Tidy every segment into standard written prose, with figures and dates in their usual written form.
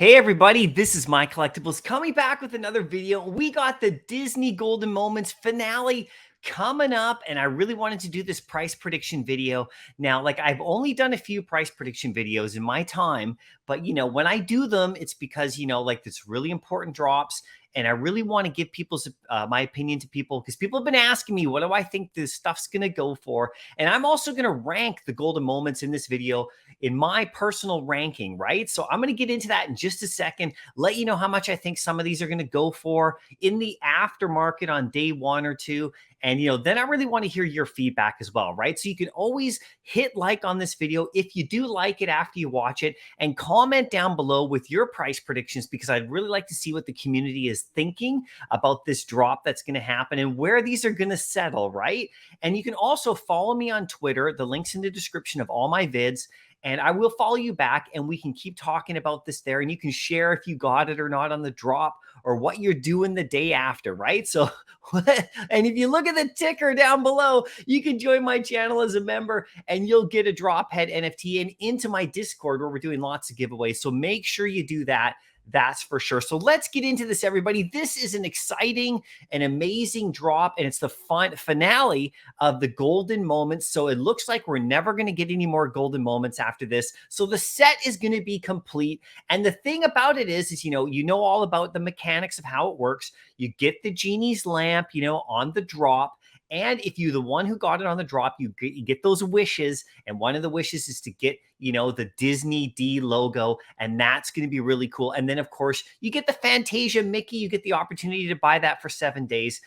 Hey everybody, this is MyCollectables coming back with another video. We got the Disney Golden Moments finale coming up, and I really wanted to do this price prediction video. Now, I've only done a few price prediction videos in my time, but when I do them, it's because it's really important drops. And I really want to give people's my opinion to people because people have been asking me, what do I think this stuff's going to go for? And I'm also going to rank the golden moments in this video in my personal ranking, right? So I'm going to get into that in just a second, let you know how much I think some of these are going to go for in the aftermarket on day 1 or 2. And, then I really want to hear your feedback as well, right? So you can always hit like on this video if you do like it after you watch it, and comment down below with your price predictions, because I'd really like to see what the community is thinking about this drop that's going to happen and where these are going to settle, right? And you can also follow me on Twitter. The link's in the description of all my vids. And I will follow you back and we can keep talking about this there. And you can share if you got it or not on the drop or what you're doing the day after, right? So, and if you look at the ticker down below, you can join my channel as a member and you'll get a drop head NFT and into my Discord where we're doing lots of giveaways. So make sure you do that. That's for sure. So let's get into this, everybody. This is an exciting and amazing drop, and it's the finale of the golden moments. So it looks like we're never going to get any more golden moments after this. So the set is going to be complete. And the thing about it is you know all about the mechanics of how it works. You get the genie's lamp, on the drop. And if you're the one who got it on the drop, you get those wishes. And one of the wishes is to get, the Disney D logo. And that's going to be really cool. And then, of course, you get the Fantasia Mickey. You get the opportunity to buy that for 7 days,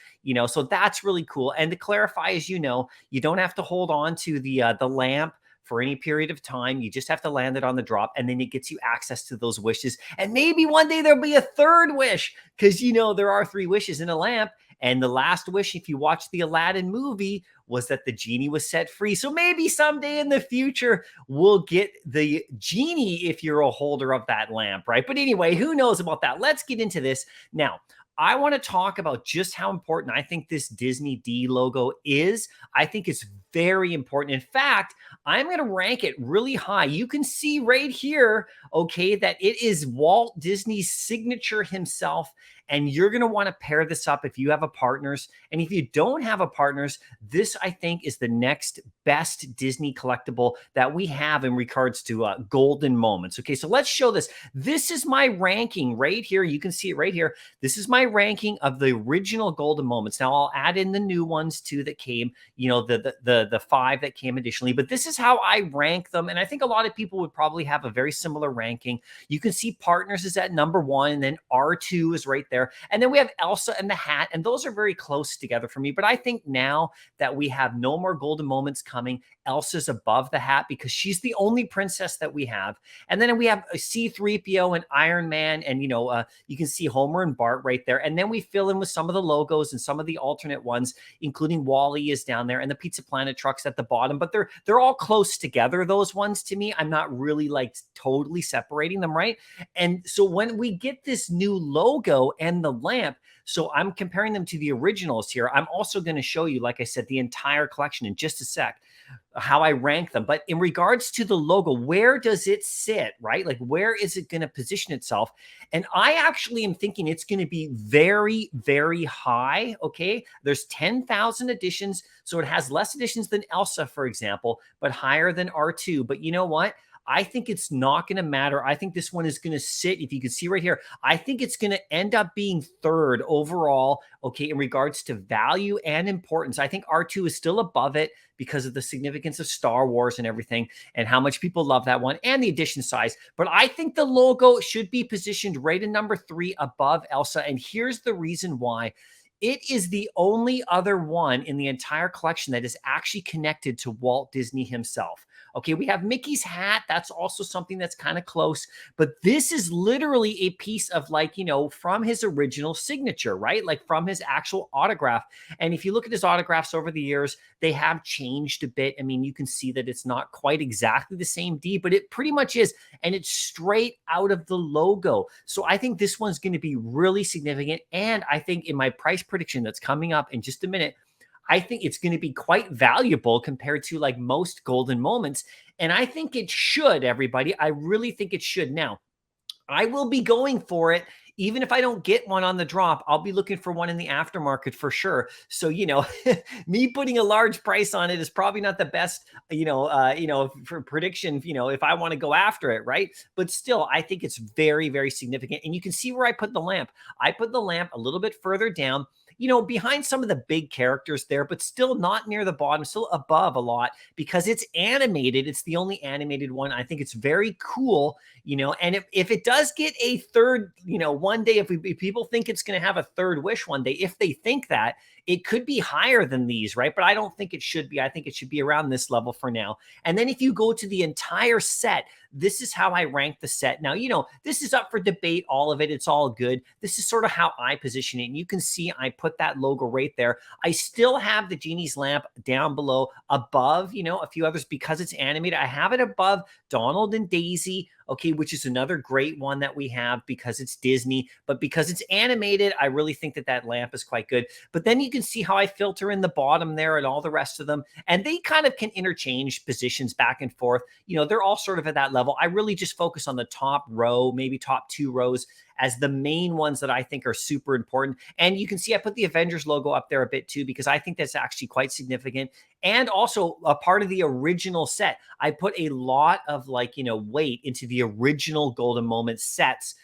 so that's really cool. And to clarify, as you don't have to hold on to the lamp for any period of time. You just have to land it on the drop, and then it gets you access to those wishes. And maybe one day there'll be a third wish, because there are 3 wishes in a lamp. And the last wish, if you watch the Aladdin movie, was that the genie was set free. So maybe someday in the future, we'll get the genie if you're a holder of that lamp, right? But anyway, who knows about that? Let's get into this. Now, I want to talk about just how important I think this Disney D logo is. I think it's very important. In fact, I'm going to rank it really high. You can see right here, okay, that it is Walt Disney's signature himself. And you're going to want to pair this up if you have a partners. And if you don't have a partners, this, I think, is the next best Disney collectible that we have in regards to golden moments. Okay, so let's show this. This is my ranking right here. You can see it right here. This is my ranking of the original golden moments. Now, I'll add in the new ones too that came, the 5 that came additionally. But this is how I rank them. And I think a lot of people would probably have a very similar ranking. You can see partners is at number 1, and then R2 is right there. And then we have Elsa and the hat, and those are very close together for me. But I think now that we have no more golden moments coming, Elsa's above the hat because she's the only princess that we have. And then we have a C-3PO and Iron Man, and you can see Homer and Bart right there. And then we fill in with some of the logos and some of the alternate ones, including Wall-E is down there and the Pizza Planet trucks at the bottom. But they're all close together, those ones to me. I'm not really totally separating them, right? And so when we get this new logo and the lamp, so I'm comparing them to the originals here. I'm also going to show you, like I said, the entire collection in just a sec, how I rank them. But in regards to the logo, where does it sit, right? Where is it going to position itself? And I actually am thinking it's going to be very, very high, okay? There's 10,000 editions, so it has less editions than Elsa, for example, but higher than R2. But you know what? I think it's not going to matter. I think this one is going to sit, if you can see right here, I think it's going to end up being 3rd overall, okay, in regards to value and importance. I think R2 is still above it because of the significance of Star Wars and everything and how much people love that one and the edition size. But I think the logo should be positioned right in number 3 above Elsa. And here's the reason why. It is the only other one in the entire collection that is actually connected to Walt Disney himself. Okay, we have Mickey's hat. That's also something that's kind of close. But this is literally a piece of from his original signature, right? From his actual autograph. And if you look at his autographs over the years, they have changed a bit. I mean, you can see that it's not quite exactly the same D, but it pretty much is. And it's straight out of the logo. So I think this one's going to be really significant. And I think in my price prediction that's coming up in just a minute, I think it's going to be quite valuable compared to most golden moments. And I think it should, everybody. I really think it should. Now, I will be going for it. Even if I don't get one on the drop, I'll be looking for one in the aftermarket for sure. So, me putting a large price on it is probably not the best, for prediction, if I want to go after it, right? But still, I think it's very, very significant. And you can see where I put the lamp. I put the lamp a little bit further down, behind some of the big characters there, but still not near the bottom, still above a lot because it's animated. It's the only animated one. I think it's very cool, and if it does get a third, one day, if people think it's going to have a third wish one day, if they think that, it could be higher than these, right? But I don't think it should be. I think it should be around this level for now. And then if you go to the entire set, this is how I rank the set. Now, this is up for debate, all of it. It's all good. This is sort of how I position it. And you can see I put that logo right there. I still have the Genie's lamp down below, above, a few others because it's animated. I have it above Donald and Daisy, okay, which is another great one that we have because it's Disney, but because it's animated, I really think that that lamp is quite good. But then you can see how I filter in the bottom there and all the rest of them, and they kind of can interchange positions back and forth. They're all sort of at that level. I really just focus on the top row, maybe top 2 rows, as the main ones that I think are super important. And you can see I put the Avengers logo up there a bit too, because I think that's actually quite significant. And also a part of the original set. I put a lot of weight into the original Golden Moment sets.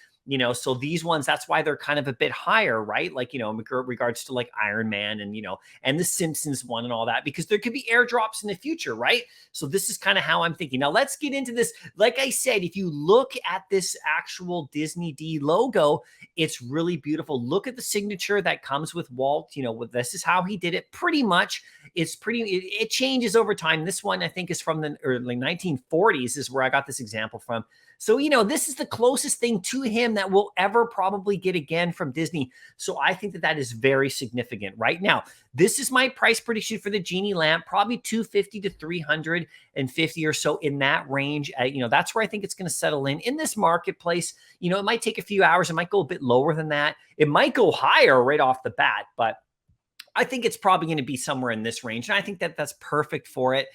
So these ones, that's why they're kind of a bit higher, right? In regards to Iron Man and the Simpsons one and all that, because there could be airdrops in the future, right? So this is kind of how I'm thinking. Now let's get into this. Like I said, if you look at this actual Disney D logo, it's really beautiful. Look at the signature that comes with Walt. This is how he did it pretty much. It changes over time. This one I think is from the early 1940s is where I got this example from. So, this is the closest thing to him that we'll ever probably get again from Disney. So I think that is very significant. Right now, this is my price prediction for the Genie lamp, probably 250 to 350 or so, in that range. That's where I think it's going to settle in this marketplace. It might take a few hours. It might go a bit lower than that. It might go higher right off the bat, but I think it's probably going to be somewhere in this range. And I think that that's perfect for it,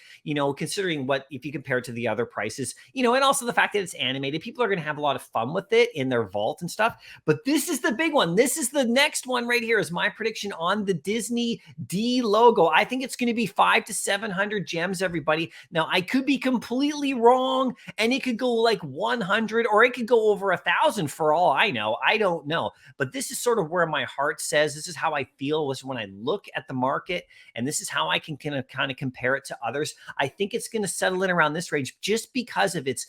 considering if you compare it to the other prices, and also the fact that it's animated, people are going to have a lot of fun with it in their vault and stuff. But this is the big one. This is the next one right here is my prediction on the Disney D logo. I think it's going to be 500 to 700 gems, everybody. Now, I could be completely wrong, and it could go like 100, or it could go over 1,000 for all I know. I don't know. But this is sort of where my heart says, this is how I feel was when I look at the market, and this is how I can kind of compare it to others. I think it's going to settle in around this range just because of its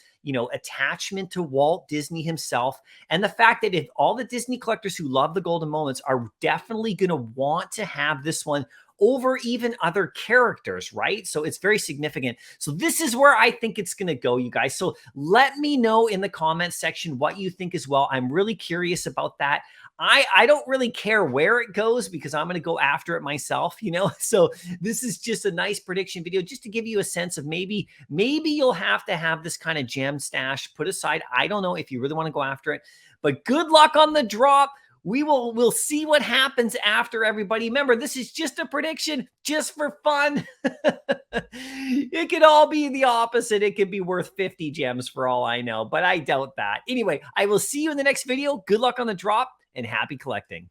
attachment to Walt Disney himself, and the fact that if all the Disney collectors who love the Golden Moments are definitely going to want to have this one over even other characters, right? So it's very significant. So this is where I think it's going to go, you guys. So let me know in the comments section what you think as well. I'm really curious about that. I don't really care where it goes because I'm going to go after it myself, So this is just a nice prediction video just to give you a sense of maybe you'll have to have this kind of gem stash put aside. I don't know if you really want to go after it, but good luck on the drop. We'll see what happens after, everybody. Remember, this is just a prediction, just for fun. It could all be the opposite. It could be worth 50 gems for all I know, but I doubt that. Anyway, I will see you in the next video. Good luck on the drop and happy collecting.